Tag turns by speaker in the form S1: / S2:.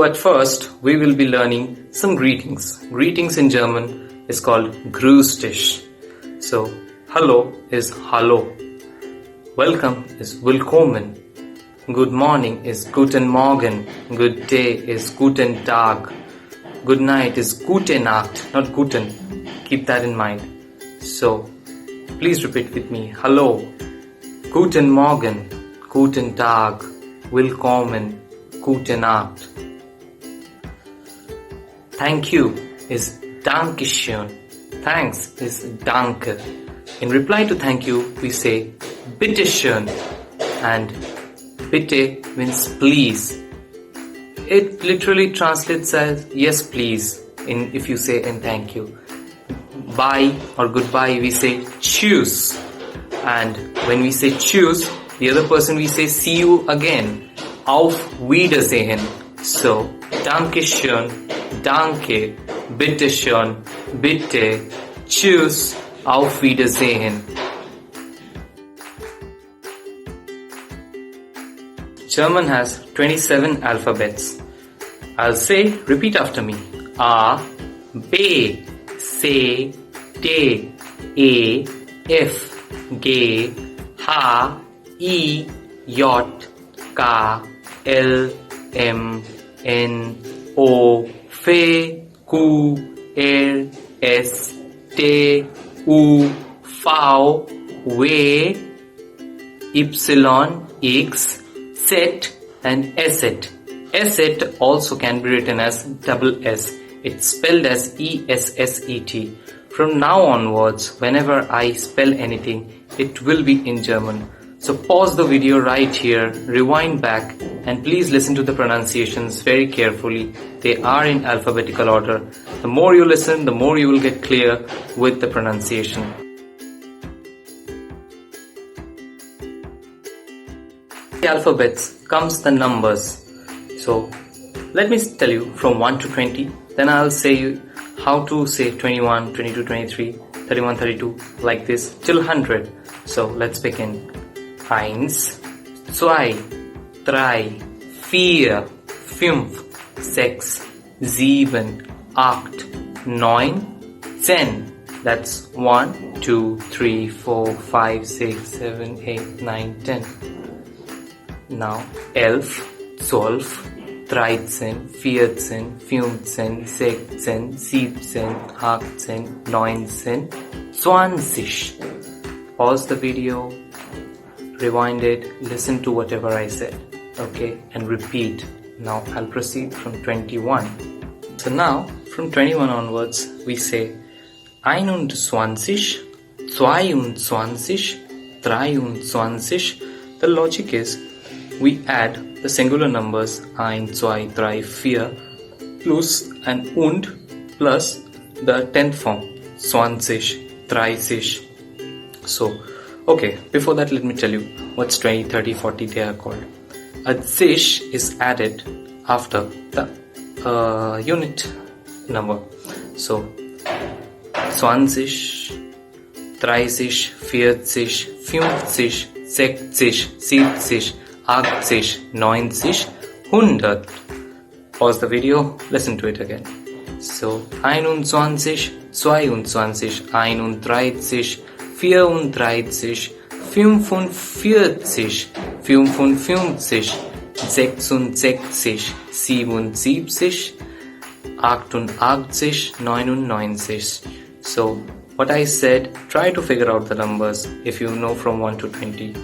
S1: At first, we will be learning some greetings. Greetings in German is called Grüß dich. So, hello is hallo. Welcome is willkommen. Good morning is guten Morgen. Good day is guten Tag. Good night is gute Nacht, not guten. Keep that in mind. So, please repeat with me. Hello, guten Morgen, guten Tag, willkommen, gute Nacht. Thank you is Dankeschön. Thanks is Danke. In reply to thank you, we say Bitteschön. And bitte means please. It literally translates as yes please if you say and thank you. Bye or goodbye we say tschüss. And when we say tschüss, the other person we say see you again. Auf Wiedersehen. So, Dankeschön, Danke, Bitteschön, Bitte, Tschüss, Auf Wiedersehen. German has 27 alphabets. I'll say, repeat after me. A, B, C, D, E, F, G, H, I, J, K, L, M, N, O, F, Q, R, S, T, U, V, W, Y, X, Z and Esset. Esset also can be written as double S. It's spelled as E-S-S-E-T. From now onwards, whenever I spell anything, it will be in German. So pause the video right here, rewind back, and please listen to the pronunciations very carefully. They are in alphabetical order. The more you listen, the more you will get clear with the pronunciation. The alphabets comes the numbers. So let me tell you from 1 to 20. Then I'll say you how to say 21, 22, 23, 31, 32 like this till 100. So let's begin. 1, 2, 3, 4, 5, 6, 7, 8, 9, 10. That's 1, 2, 3, 4, 5, 6, 7, 8, 9, 10. Now 11, 12, 13, 14, 15, 16, 17, 18, 19, 20. Pause the video, rewind it, listen to whatever I said, okay, and repeat. Now I'll proceed from 21. So now from 21 onwards we say 21, 22, 23. The logic is we add the singular numbers 1, 2, 3, 4 plus and plus the 10th form 20, 30. So, okay, before that let me tell you what's 20, 30, 40 they are called. A zish is added after the unit number. So, 20, 30, 40, 50, 60, 70, 80, 90, 100. Pause the video, listen to it again. So, 21, 22, 23, 34, 35, 45, 55, 66, 77, 88, 99. So, what I said, try to figure out the numbers if you know from 1 to 20.